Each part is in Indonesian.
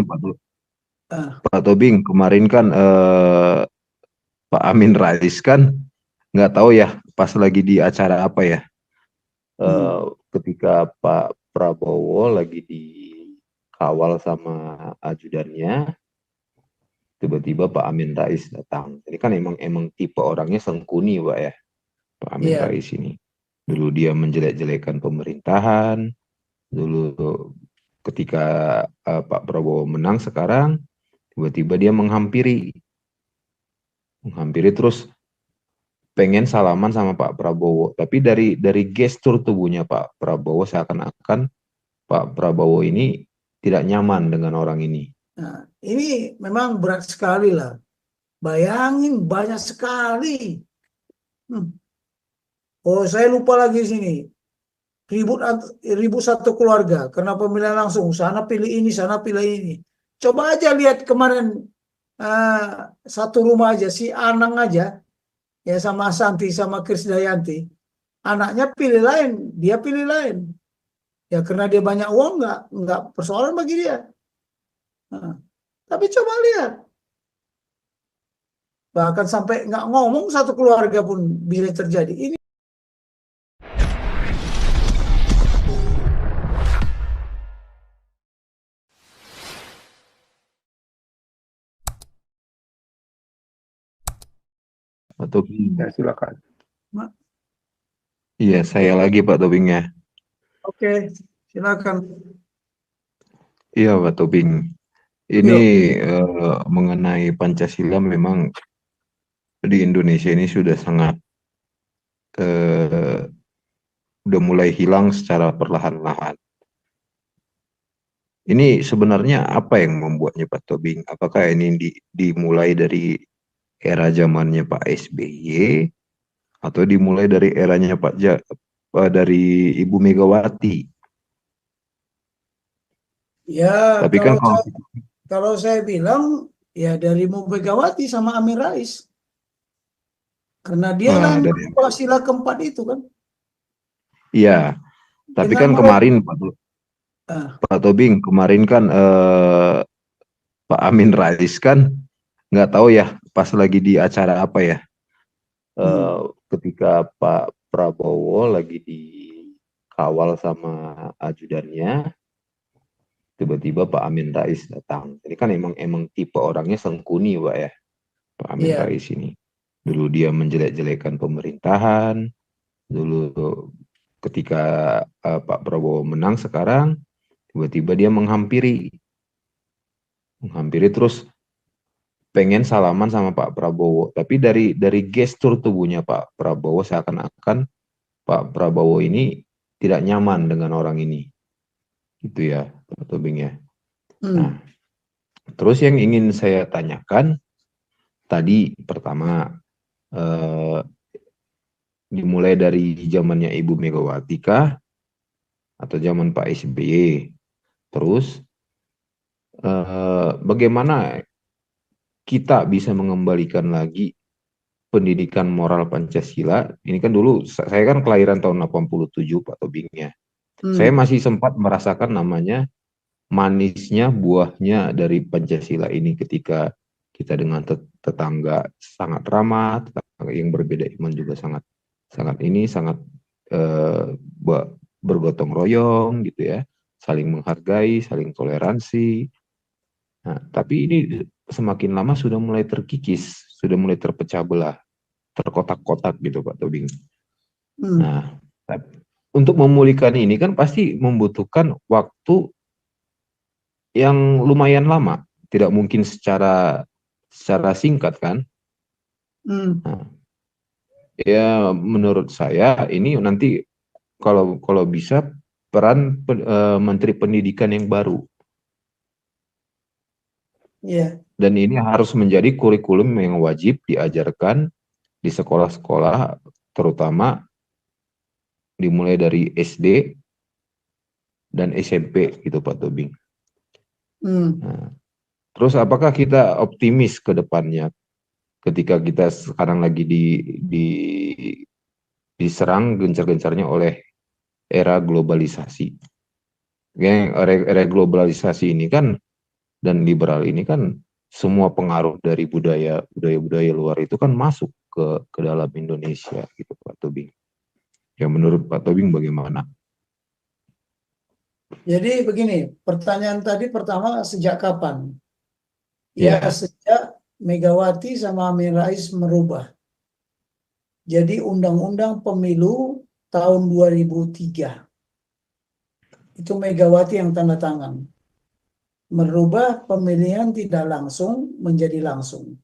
kemarin Pak Tobing, kemarin kan Pak Amin Rais kan nggak tahu ya pas lagi di acara apa ya, ketika Pak Prabowo lagi dikawal sama ajudannya, tiba-tiba Pak Amin Rais datang. Ini kan emang tipe orangnya sengkuni, Pak ya, Pak Amin Iya. Rais ini. Dulu dia menjelek-jelekan pemerintahan, dulu ketika Pak Prabowo menang, sekarang tiba-tiba dia menghampiri terus pengen salaman sama Pak Prabowo, tapi dari gestur tubuhnya Pak Prabowo seakan-akan Pak Prabowo ini tidak nyaman dengan orang ini. Nah, ini memang berat sekali lah. Bayangin banyak sekali. Oh, saya lupa lagi sini. Ribut satu keluarga karena pemilihan langsung. Sana pilih ini, sana pilih ini. Coba aja lihat kemarin satu rumah aja si Anang aja ya sama Santi sama Krisdayanti. Anaknya pilih lain, dia pilih lain. Ya karena dia banyak uang nggak persoalan bagi dia. Nah, tapi coba lihat, bahkan sampai nggak ngomong satu keluarga pun bisa terjadi. Ini Pak Tobing. Ya, silakan. Iya, saya lagi Pak Tobingnya. oke, silakan. Iya Pak Tobing. Ini mengenai Pancasila, memang di Indonesia ini sudah sangat udah mulai hilang secara perlahan-lahan. Ini sebenarnya apa yang membuatnya Pak Tobing? Apakah ini dimulai dari era zamannya Pak SBY atau dimulai dari eranya dari Ibu Megawati? Ya, Tapi kan kalau saya bilang ya dari Megawati sama Amin Rais. Karena dia lah dari Pancasila keempat itu kan. iya, tapi Dengan kan mereka, kemarin Pak Tobing, kemarin kan Pak Amin Rais kan nggak tahu ya pas lagi di acara apa ya, ketika Pak Prabowo lagi dikawal sama ajudannya, tiba-tiba Pak Amin Rais datang. Ini kan emang tipe orangnya sengkuni, Pak ya, Pak Amin iya. Rais ini. Dulu dia menjelek-jelekan pemerintahan, dulu ketika Pak Prabowo menang, sekarang tiba-tiba dia menghampiri terus pengen salaman sama Pak Prabowo, tapi dari gestur tubuhnya Pak Prabowo seakan-akan Pak Prabowo ini tidak nyaman dengan orang ini, gitu ya Pak Tobing ya. Nah, terus yang ingin saya tanyakan tadi, pertama, dimulai dari zamannya Ibu Megawati kah atau zaman Pak SBY? Terus bagaimana kita bisa mengembalikan lagi pendidikan moral Pancasila? Ini kan dulu saya kan kelahiran tahun 87 Pak Tobingnya. Saya masih sempat merasakan namanya manisnya buahnya dari Pancasila ini ketika kita dengan tetangga sangat ramah, tetangga yang berbeda iman juga sangat bergotong royong gitu ya, saling menghargai, saling toleransi. Nah, tapi ini semakin lama sudah mulai terkikis, sudah mulai terpecah belah, terkotak-kotak gitu Pak Tobing. Nah, untuk memulihkan ini kan pasti membutuhkan waktu yang lumayan lama, tidak mungkin secara singkat kan. Nah, ya menurut saya ini nanti kalau bisa peran Menteri Pendidikan yang baru. Dan ini harus menjadi kurikulum yang wajib diajarkan di sekolah-sekolah, terutama dimulai dari SD dan SMP gitu Pak Tobing. Nah, terus apakah kita optimis ke depannya ketika kita sekarang lagi diserang gencar-gencarnya oleh era globalisasi? Era globalisasi ini kan Dan liberal ini kan semua pengaruh dari budaya luar itu kan masuk ke dalam Indonesia gitu Pak Tobing. Ya menurut Pak Tobing bagaimana? Jadi begini, pertanyaan tadi pertama sejak kapan? Ya Ya, sejak Megawati sama Amin Rais merubah. Jadi Undang-Undang Pemilu tahun 2003 itu Megawati yang tanda tangan. Merubah pemilihan tidak langsung menjadi langsung.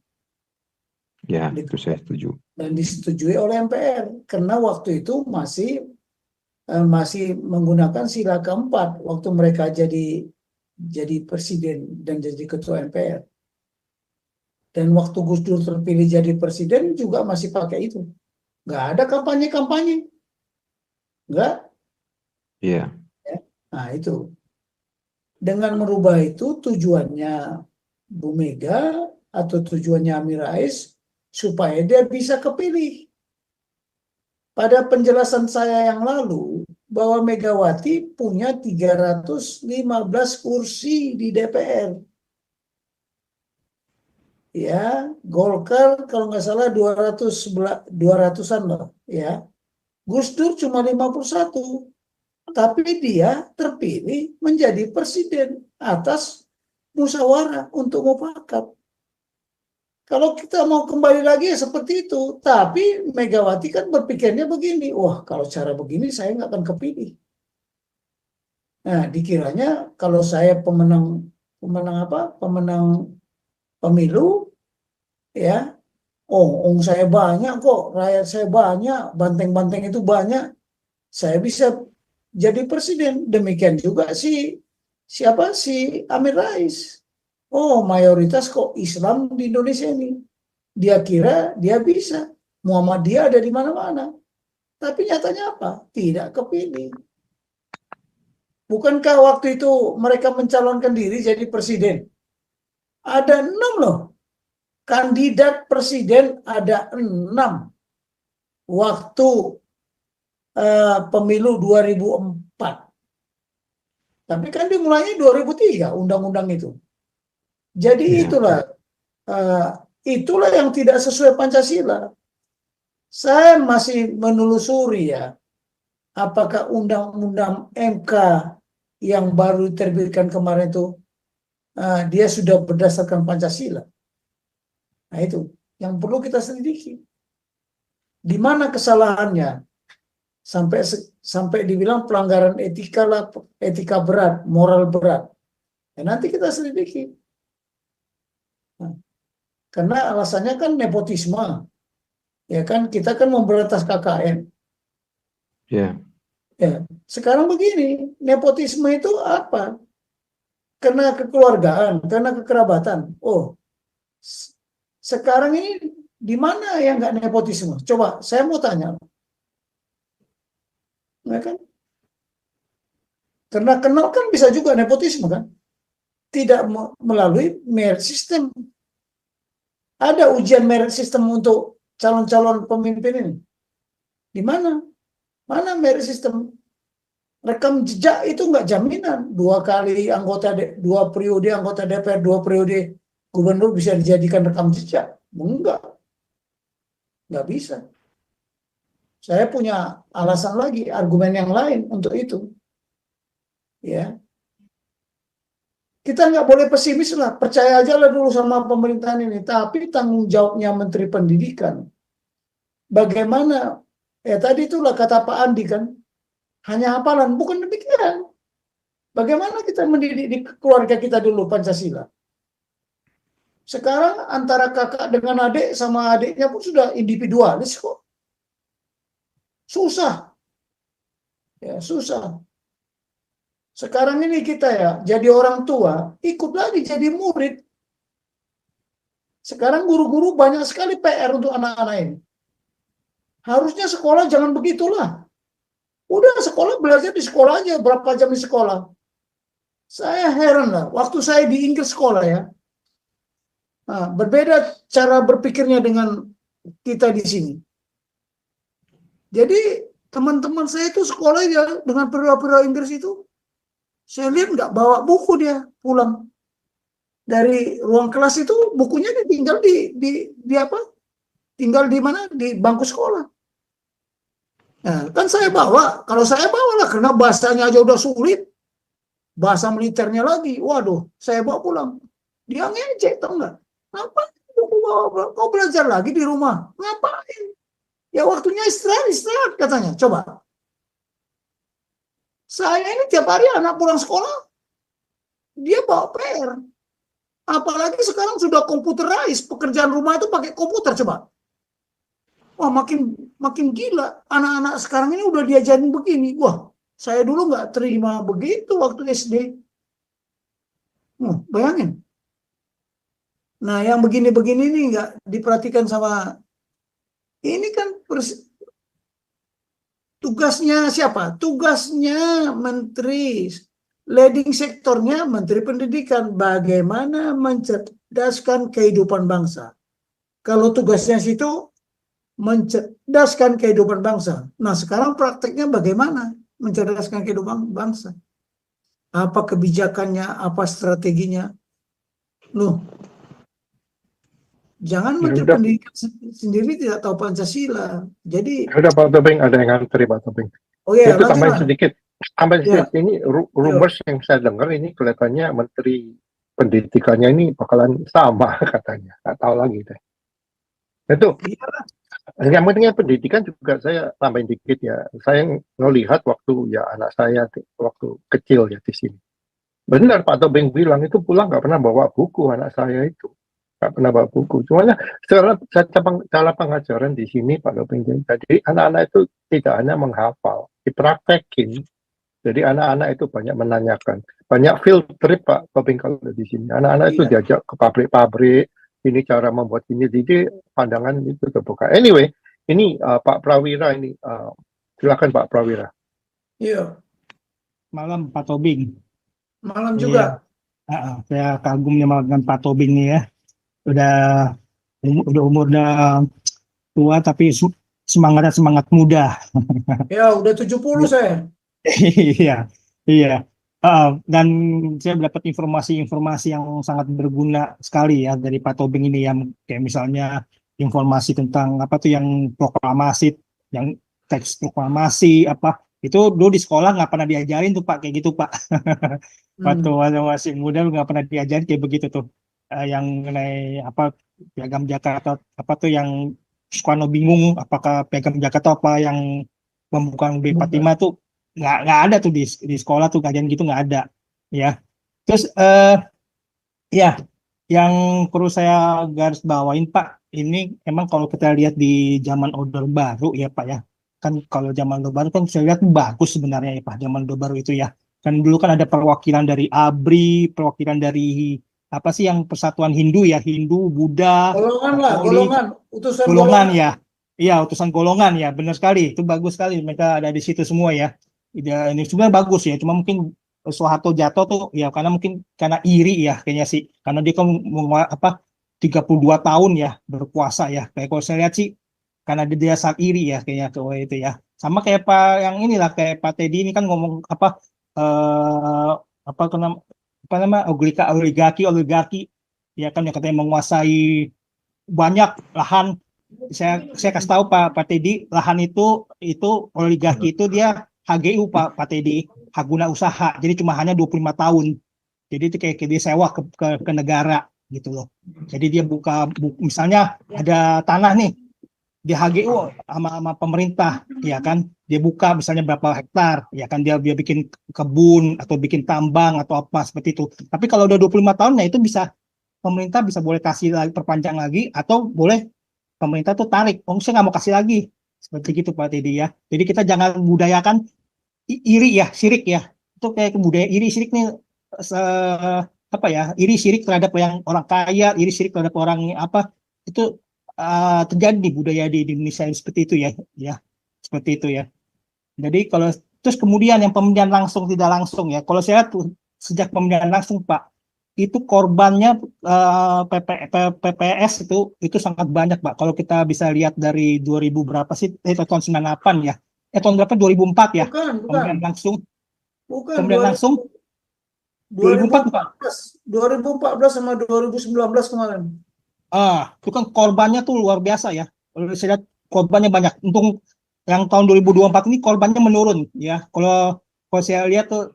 ya itu saya setuju. Dan disetujui oleh MPR karena waktu itu masih menggunakan sila keempat waktu mereka jadi presiden dan jadi ketua MPR. Dan waktu Gus Dur terpilih jadi presiden juga masih pakai itu. Nggak ada kampanye-kampanye. Nggak. Iya, Nah itu. Dengan merubah itu tujuannya Bu Mega atau tujuannya Amin Rais supaya dia bisa kepilih. Pada penjelasan saya yang lalu, bahwa Megawati punya 315 kursi di DPR. Ya, Golkar kalau nggak salah 200-an loh, ya. Gus Dur cuma 51, tapi dia terpilih menjadi presiden atas musyawarah untuk mufakat. Kalau kita mau kembali lagi ya seperti itu, tapi Megawati kan berpikirnya begini, wah kalau cara begini saya nggak akan kepilih. Nah, dikiranya kalau saya pemenang apa? Pemenang pemilu, ya, saya banyak kok, rakyat saya banyak, banteng-banteng itu banyak, saya bisa jadi presiden. Demikian juga siapa si Amin Rais. Oh, mayoritas kok Islam di Indonesia ini. Dia kira dia bisa. Muhammadiyah ada di mana-mana. Tapi nyatanya apa? Tidak kepilih. Bukankah waktu itu mereka mencalonkan diri jadi presiden? Ada 6 loh. Kandidat presiden ada 6 waktu pemilu 2004. Tapi kan dimulainya 2003 undang-undang itu. Jadi ya, uh, itulah yang tidak sesuai Pancasila. Saya masih menelusuri ya, apakah undang-undang MK yang baru diterbitkan kemarin itu dia sudah berdasarkan Pancasila. Nah itu yang perlu kita selidiki. Di mana kesalahannya? Sampai dibilang pelanggaran etika lah, etika berat, moral berat. Ya, nanti kita selidiki. Nah, karena alasannya kan nepotisme. Ya kan kita kan memberantas KKN. ya, Ya, sekarang begini, nepotisme itu apa? Karena kekeluargaan, karena kekerabatan. Oh, sekarang ini di mana yang nggak nepotisme? Coba saya mau tanya, ya kan? Karena kenal kan bisa juga nepotisme kan? Tidak melalui merit system. Ada ujian merit system untuk calon-calon pemimpin ini. Di mana? Mana merit system? Rekam jejak itu nggak jaminan. 2 periode anggota DPR, 2 periode gubernur bisa dijadikan rekam jejak. Nggak bisa. Saya punya alasan lagi, argumen yang lain untuk itu. Ya, kita nggak boleh pesimis lah, percaya aja lah dulu sama pemerintahan ini. Tapi tanggung jawabnya Menteri Pendidikan. Bagaimana? Ya tadi itulah kata Pak Andi kan, hanya hafalan. Bukan demikian. Bagaimana kita mendidik di keluarga kita dulu Pancasila? Sekarang antara kakak dengan adik sama adiknya pun sudah individualis kok. Susah. Ya, susah. Sekarang ini kita ya, jadi orang tua, ikut lagi jadi murid. Sekarang guru-guru banyak sekali PR untuk anak-anak ini. Harusnya sekolah jangan begitulah. Udah sekolah belajar di sekolah aja, berapa jam di sekolah. Saya heran lah, waktu saya di Inggris sekolah ya, nah, berbeda cara berpikirnya dengan kita di sini. Jadi teman-teman saya itu sekolah ya dengan perwira-perwira Inggris itu, saya lihat nggak bawa buku dia pulang. dari ruang kelas itu bukunya ditinggal di apa? Tinggal di mana? Di bangku sekolah. Nah, kan saya bawa, kalau saya bawa lah karena bahasanya aja udah sulit, bahasa militernya lagi. Waduh, saya bawa pulang. Dia ngejek, tau nggak? Ngapain buku bawa? Kau belajar lagi di rumah? Ngapain? Ya waktunya istirahat, istirahat katanya. Coba. Saya ini tiap hari anak pulang sekolah, dia bawa PR. Apalagi sekarang sudah computerized, pekerjaan rumah itu pakai komputer, coba. Wah, makin gila. Anak-anak sekarang ini udah diajarin begini. Wah, saya dulu nggak terima begitu waktu SD. Bayangin. Nah, yang begini-begini ini nggak diperhatikan sama, ini kan tugasnya siapa? Tugasnya menteri, leading sektornya Menteri Pendidikan, bagaimana mencerdaskan kehidupan bangsa. Kalau tugasnya situ mencerdaskan kehidupan bangsa. Nah, sekarang prakteknya bagaimana mencerdaskan kehidupan bangsa? Apa kebijakannya, apa strateginya? Loh, jangan Ya Menteri udah, Pendidikan sendiri tidak tahu Pancasila. Jadi, ya udah Pak Tobing, ada yang ngantri Pak Tobing. oh ya, Itu tambahin lanjutlah. sedikit. Tambahin sedikit. Ya, Ini rumors yang saya dengar ini kelihatannya Menteri Pendidikannya ini bakalan sama katanya. Nggak tahu lagi deh. Itu iya, yang pentingnya pendidikan juga saya tambahin dikit ya. Saya ngelihat waktu ya anak saya waktu kecil ya di sini. Benar Pak Tobing bilang itu pulang nggak pernah bawa buku anak saya itu. Nggak pernah bawa buku. Cuma cara pengajaran di sini Pak Tobing. Jadi anak-anak itu tidak hanya menghafal, dipraktekin. Jadi anak-anak itu banyak menanyakan. Banyak field trip Pak Tobing kalau di sini. Anak-anak itu iya, diajak ke pabrik-pabrik. Ini cara membuat ini. Jadi pandangan itu terbuka. Anyway, ini Pak Prawira ini. Silakan Pak Prawira. iya. Malam Pak Tobing. Malam Iya, juga. saya kagum nih dengan Pak Tobing nih ya. Udah udah tua tapi semangatnya semangat muda. Ya, udah 70 saya. Iya, iya. Dan saya dapat informasi-informasi yang sangat berguna sekali ya dari Pak Tobing ini, yang kayak misalnya informasi tentang apa tuh yang proklamasi, yang teks proklamasi apa itu dulu di sekolah nggak pernah diajarin tuh Pak, kayak gitu Pak. Waktu Hmm. masih muda nggak pernah diajarin kayak begitu tuh. Yang mengenai apa piagam Jakarta apa tuh yang Soekarno bingung apakah piagam Jakarta apa yang pembukaan B45 tuh nggak ada tuh di sekolah tuh, kajian gitu nggak ada ya. Terus ya yang perlu saya garis bawain Pak, ini emang kalau kita lihat di zaman Orde Baru ya Pak ya, kan kalau zaman Orde Baru kan saya lihat bagus sebenarnya ya Pak, zaman Orde Baru itu ya. Kan dulu kan ada perwakilan dari ABRI, perwakilan dari apa sih yang Persatuan Hindu ya, Hindu, Buddha, Golongan lah, Katolik, golongan. Utusan golongan golongan. ya. Iya, utusan golongan ya, benar sekali. Itu bagus sekali mereka ada di situ semua ya. Ini sebenarnya bagus ya, cuma mungkin Soeharto jatuh tuh ya karena mungkin karena iri ya kayaknya sih. Karena dia kan apa 32 tahun ya berkuasa ya. Kayak kalau saya lihat sih karena dia saat iri ya kayaknya tuh itu ya. Sama kayak Pak yang inilah kayak Pak Teddy ini kan ngomong apa apa nama oligarki ya kan yang katanya menguasai banyak lahan. Saya kasih tahu Pak Teddy, lahan itu oligarki itu dia HGU Pak Teddy, hak guna usaha. Jadi cuma hanya 25 tahun. Jadi itu kayak dia sewa ke negara gitu loh. Jadi dia misalnya ada tanah nih di HGU sama pemerintah, ya kan? Dia buka misalnya berapa hektar, ya kan dia bikin kebun atau bikin tambang atau apa seperti itu. Tapi kalau udah 25 tahun, nah itu bisa pemerintah bisa boleh kasih lagi, perpanjang lagi, atau boleh pemerintah tuh tarik, saya nggak mau kasih lagi, seperti gitu Pak Teddy ya. Jadi kita jangan budayakan iri ya, sirik ya. Itu kayak budaya iri sirik nih, apa ya, iri sirik terhadap yang orang kaya, iri sirik terhadap orang apa itu terjadi di budaya di Indonesia seperti itu ya, ya seperti itu ya. Jadi kalau terus kemudian yang pemilihan langsung tidak langsung ya, kalau saya lihat sejak pemilihan langsung Pak, itu korbannya PPS itu sangat banyak Pak. Kalau kita bisa lihat dari 2000 berapa sih, tahun 98 ya, tahun berapa 2004 ya, Bukan. pemilihan langsung, Bukan pemilihan langsung 2004 bukan? 2014 sama 2019 kemarin. Itu kan korbannya tuh luar biasa ya. Kalau saya lihat korbannya banyak. Untuk yang tahun 2024 ini korbannya menurun ya. Kalau saya lihat tuh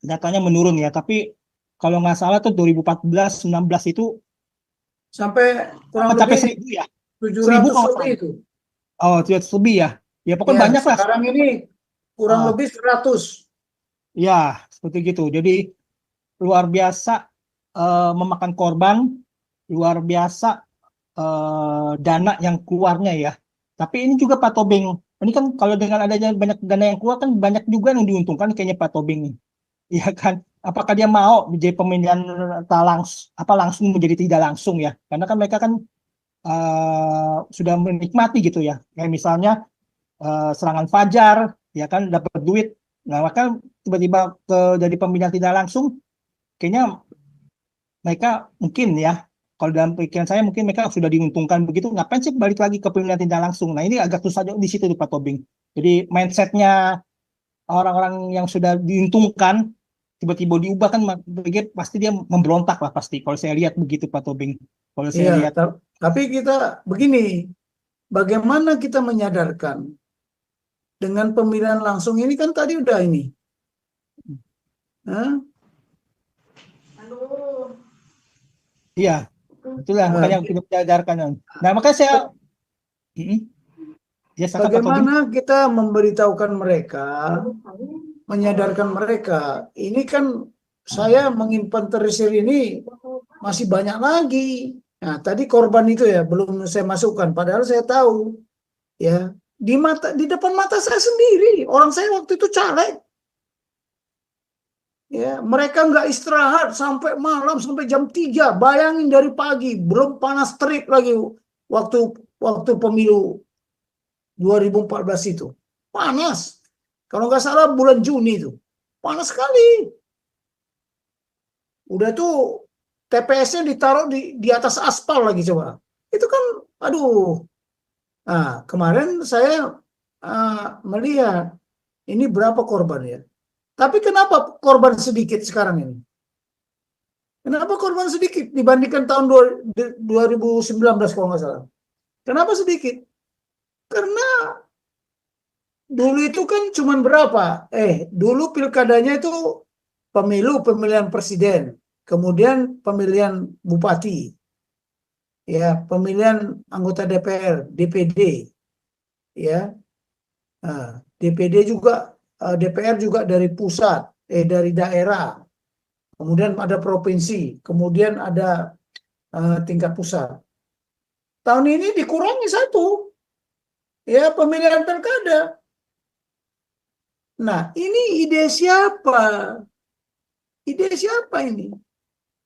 datanya menurun ya. Tapi kalau nggak salah tuh 2014-19 itu Sampai kurang mencapai lebih 1000 ya. 1000 700 kalau lebih salah. itu. Oh, 700 lebih ya. Ya pokoknya Ya, banyak lah. sekarang ini kurang Ah, lebih 100. ya, seperti gitu. Jadi luar biasa memakan korban, luar biasa dana yang keluarnya ya. Tapi ini juga Pak Tobing, ini kan kalau dengan adanya banyak dana yang keluar kan banyak juga yang diuntungkan kayaknya Pak Tobing nih. Iya kan? Apakah dia mau menjadi pemilihan langsung menjadi tidak langsung ya? Karena kan mereka kan sudah menikmati gitu ya. Kayak misalnya serangan fajar, ya kan dapat duit. Nah, maka tiba-tiba jadi pemilihan tidak langsung, kayaknya mereka mungkin ya, kalau dalam pikiran saya mungkin mereka sudah diuntungkan begitu, ngapain sih balik lagi ke pemilihan tidak langsung? Nah ini agak susah di situ Pak Tobing. Jadi mindsetnya orang-orang yang sudah diuntungkan tiba-tiba diubah kan, pasti dia memberontak lah pasti. Kalau saya lihat begitu Pak Tobing. Kalau saya Iya, lihat, tapi kita begini, bagaimana kita menyadarkan dengan pemilihan langsung ini kan tadi udah ini. Hah? iya, itulah Nah, makanya kita menyadarkan. Nah makanya saya, ya silakan Pak Tobing. bagaimana kita memberitahukan mereka, menyadarkan mereka. Ini kan saya menginventarisir ini masih banyak lagi. Nah, tadi korban itu ya belum saya masukkan. Padahal saya tahu ya di depan mata saya sendiri. Orang saya waktu itu caleg. Ya, mereka nggak istirahat sampai malam sampai jam 3. Bayangin dari pagi, belum panas terik lagi waktu pemilu 2014 itu. Panas. Kalau nggak salah bulan Juni itu. Panas sekali. Udah tuh TPS-nya ditaruh di atas aspal lagi coba. Itu kan, aduh. Nah, kemarin saya melihat ini berapa korban ya. Tapi kenapa korban sedikit sekarang ini? Kenapa korban sedikit dibandingkan tahun 2019 kalau nggak salah? Kenapa sedikit? Karena dulu itu kan cuma berapa? Dulu pilkadanya itu pemilihan presiden, kemudian pemilihan bupati, ya, pemilihan anggota DPR, DPD, ya, DPD juga, DPR juga dari pusat, dari daerah, kemudian ada provinsi, kemudian ada tingkat pusat. Tahun ini dikurangi satu, ya, pemilihan pilkada. Nah, ini ide siapa? Ide siapa ini?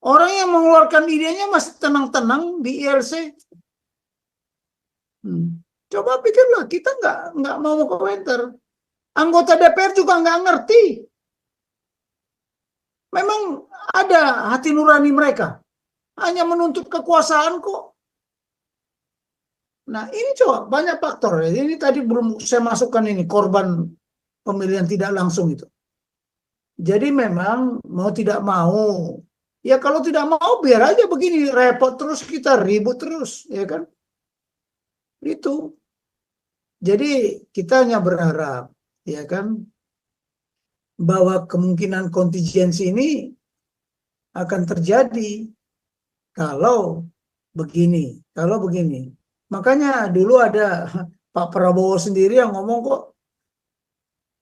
Orang yang mengeluarkan idenya masih tenang-tenang di ILC. Coba pikirlah, kita nggak mau komentar. Anggota DPR juga nggak ngerti. Memang ada hati nurani mereka. Hanya menuntut kekuasaan kok. Nah, ini coba banyak faktor. Ini tadi belum saya masukkan ini, korban pemilihan tidak langsung itu. Jadi memang mau tidak mau, ya kalau tidak mau biar aja begini, repot terus, kita ribut terus, ya kan? Itu. Jadi kita hanya berharap, ya kan, bahwa kemungkinan kontingensi ini akan terjadi kalau begini, Makanya dulu ada Pak Prabowo sendiri yang ngomong kok,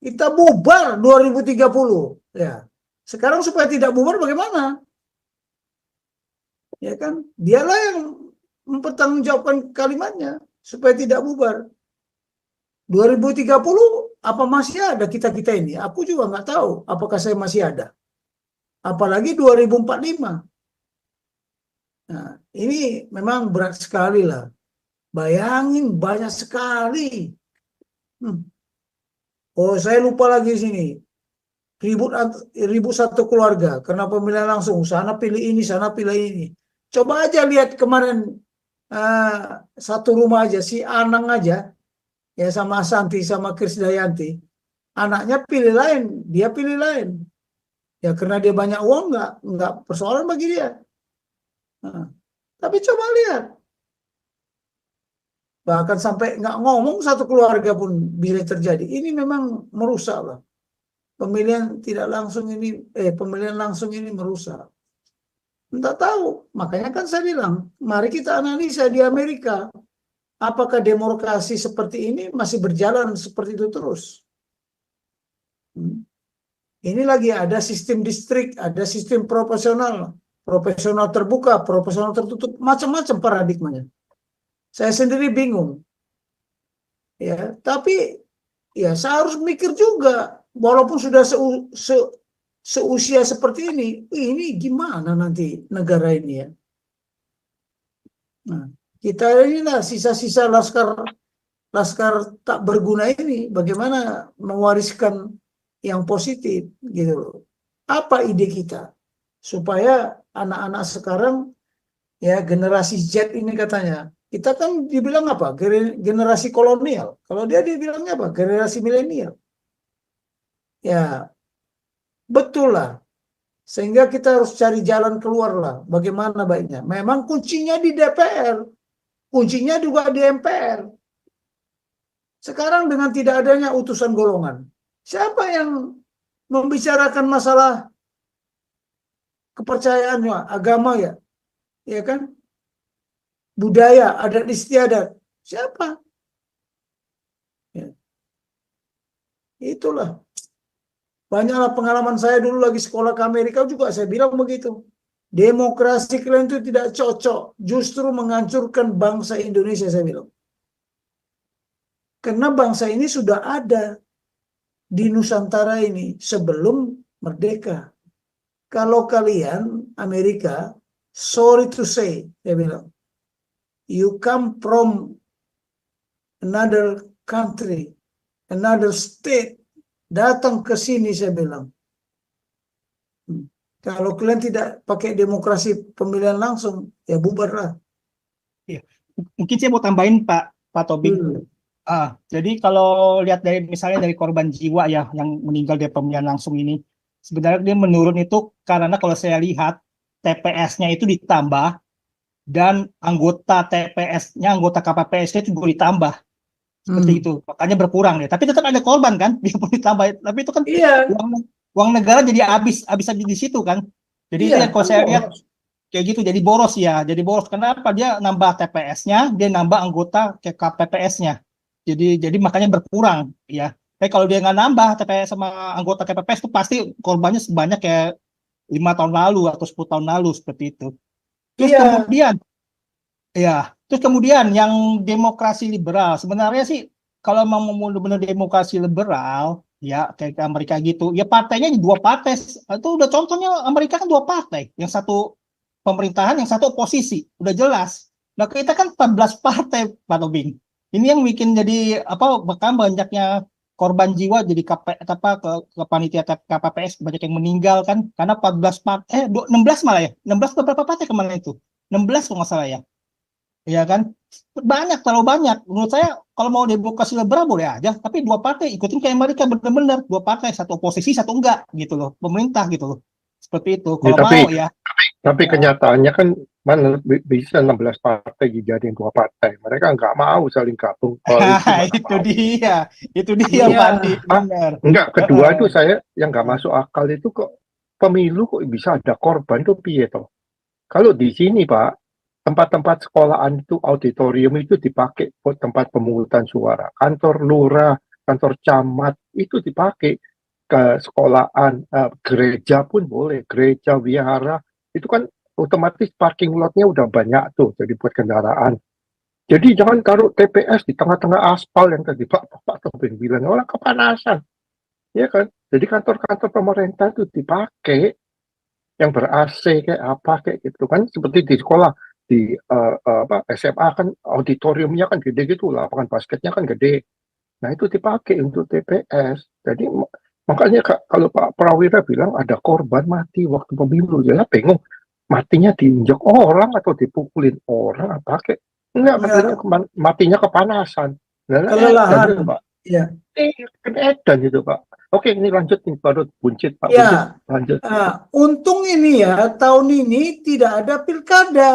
kita bubar 2030. Ya. Sekarang supaya tidak bubar bagaimana? Ya kan? Dialah yang mempertanggungjawabkan kalimatnya supaya tidak bubar. 2030 apa masih ada kita-kita ini? Aku juga nggak tahu apakah saya masih ada. Apalagi 2045. Nah, ini memang berat sekali lah. Bayangin banyak sekali. Oh, saya lupa lagi sini. Ribut satu keluarga karena pemilihan langsung. Sana pilih ini, sana pilih ini. Coba aja lihat kemarin satu rumah aja, si Anang aja, ya, sama Santi sama Krisdayanti. Anaknya pilih lain, dia pilih lain. Ya karena dia banyak uang nggak persoalan bagi dia. Nah, tapi coba lihat, bahkan sampai nggak ngomong satu keluarga pun bisa terjadi. Ini memang merusak lah. Pemilihan langsung ini merusak. Entah tahu, makanya kan saya bilang, mari kita analisa di Amerika, apakah demokrasi seperti ini masih berjalan seperti itu terus? Ini lagi ada sistem distrik, ada sistem proporsional, proporsional terbuka, proporsional tertutup, macam-macam paradigmanya. Saya sendiri bingung. Ya, tapi ya saya harus mikir juga, walaupun sudah seusia seperti ini gimana nanti negara ini ya? Nah, kita inilah sisa-sisa laskar tak berguna ini, bagaimana mewariskan yang positif gitu loh. Apa ide kita supaya anak-anak sekarang ya generasi Z ini katanya, kita kan dibilang apa? Generasi kolonial. Kalau dia dibilangnya apa? Generasi milenial. Ya, betul lah. Sehingga kita harus cari jalan keluar lah. Bagaimana baiknya? Memang kuncinya di DPR. Kuncinya juga di MPR. Sekarang dengan tidak adanya utusan golongan, siapa yang membicarakan masalah kepercayaannya, agama ya? Ya kan? Budaya, adat istiadat. Siapa? Ya. Itulah. Banyaklah pengalaman saya dulu lagi sekolah ke Amerika juga saya bilang begitu. Demokrasi kalian itu tidak cocok, justru menghancurkan bangsa Indonesia saya bilang. Karena bangsa ini sudah ada di Nusantara ini sebelum merdeka. Kalau kalian Amerika, sorry to say, saya bilang, you come from another country, another state, datang ke sini saya bilang. Kalau kalian tidak pakai demokrasi pemilihan langsung, ya bubarlah. Iya. Mungkin saya mau tambahin Pak Tobing. Jadi kalau lihat dari misalnya dari korban jiwa ya yang meninggal dari pemilihan langsung ini, sebenarnya dia menurun itu karena kalau saya lihat TPS-nya itu ditambah dan anggota TPS-nya, anggota KPPS-nya itu juga ditambah. Seperti itu. Makanya berkurang deh. Tapi tetap ada korban kan? Dia pun ditambah. Tapi itu kan Iya. Uang negara jadi habis di situ kan. Jadi itu Iya, yang kalau saya lihat kayak gitu jadi boros ya. Jadi boros. Kenapa? Dia nambah TPS-nya, dia nambah anggota ke KPPS-nya. Jadi makanya berkurang ya. Tapi kalau dia nggak nambah TPS sama anggota KPPS itu pasti korbannya sebanyak kayak 5 tahun lalu atau 10 tahun lalu seperti itu. Terus kemudian yang demokrasi liberal sebenarnya sih kalau mau benar-benar demokrasi liberal ya kayak Amerika gitu ya partainya 2 partai itu udah contohnya Amerika kan 2 partai, yang satu pemerintahan yang satu oposisi udah jelas. Nah kita kan 14 partai Pak Tobing. Ini yang bikin jadi bahkan banyaknya korban jiwa jadi ke panitia KPPS banyak yang meninggal kan karena 14 partai 16 malah ya 16 beberapa partai kemarin itu 16 kalau nggak salah ya. Iya kan, terlalu banyak. Menurut saya kalau mau demokrasi liberal boleh aja, tapi 2 partai ikutin kayak mereka benar-benar 2 partai, satu oposisi satu enggak gitu loh, pemerintah gitu loh, seperti itu. Kalau mau ya. Tapi kenyataannya kan mana bisa 16 partai dijadiin 2 partai, mereka nggak mau saling gabung. Itu dia Pandi, benar. Enggak, kedua itu saya yang nggak masuk akal itu kok pemilu kok bisa ada korban tuh piye toh? Kalau di sini Pak. Tempat-tempat sekolahan itu, auditorium itu dipakai buat tempat pemungutan suara. Kantor lurah, kantor camat itu dipakai ke sekolahan, gereja pun boleh, gereja, wihara. Itu kan otomatis parking lotnya udah banyak tuh, jadi buat kendaraan. Jadi jangan taruh TPS di tengah-tengah aspal yang tadi Pak Tobing bilang, orang kepanasan. Ya kan? Jadi kantor-kantor pemerintah itu dipakai yang ber-AC kayak apa kayak gitu kan, seperti di sekolah. Di SMA kan auditoriumnya kan gede gitu, lapangan basketnya kan gede. Nah itu dipakai untuk TPS. Jadi makanya kalau Pak Prawira bilang ada korban mati waktu pemilu, ya bingung matinya diinjak orang atau dipukulin orang apa kayak enggak, matinya kepanasan. Kelelahan. Pak. Iya. Kan edan itu Pak. Oke, ini lanjut nih, baru buncit, Pak Ya. Buncit, lanjut. Untung ini ya, tahun ini tidak ada pilkada.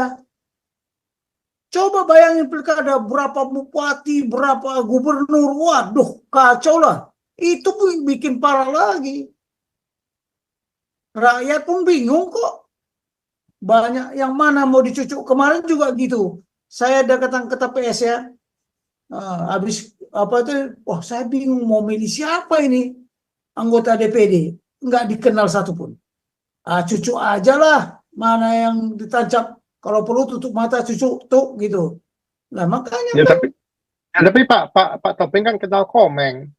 Coba bayangin pilkada, berapa bupati, berapa gubernur, waduh, kacau lah. Itu bikin parah lagi. Rakyat pun bingung kok. Banyak yang mana mau dicucuk. Kemarin juga gitu. Saya datang ke TPS ya. Habis apa itu, wah saya bingung mau milih siapa ini anggota DPD. Nggak dikenal satupun. Cucu aja lah, mana yang ditancap. Kalau perlu tutup mata cucu tuh gitu. Nah makanya Ya, tapi Pak Topeng kan kenal Komeng.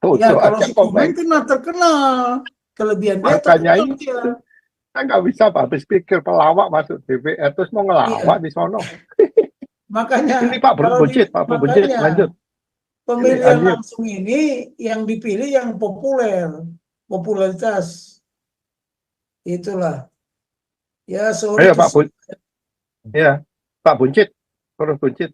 Tuh, ya kalau aja si Komeng. Komeng kena terkenal, kelebihan dia Makanya terkenal itu. dia. Saya nggak bisa habis pikir pelawak masuk DPR terus mau ngelawak Iya. di sono. Makanya Ini Pak kalau Buncit, Pak Buncit, makanya lanjut. pemilihan Lanjut. langsung ini yang dipilih yang populer, popularitas. Itulah. Ya sorry Ayo to Pak say. Ya, Pak Buncit, terus Buncit.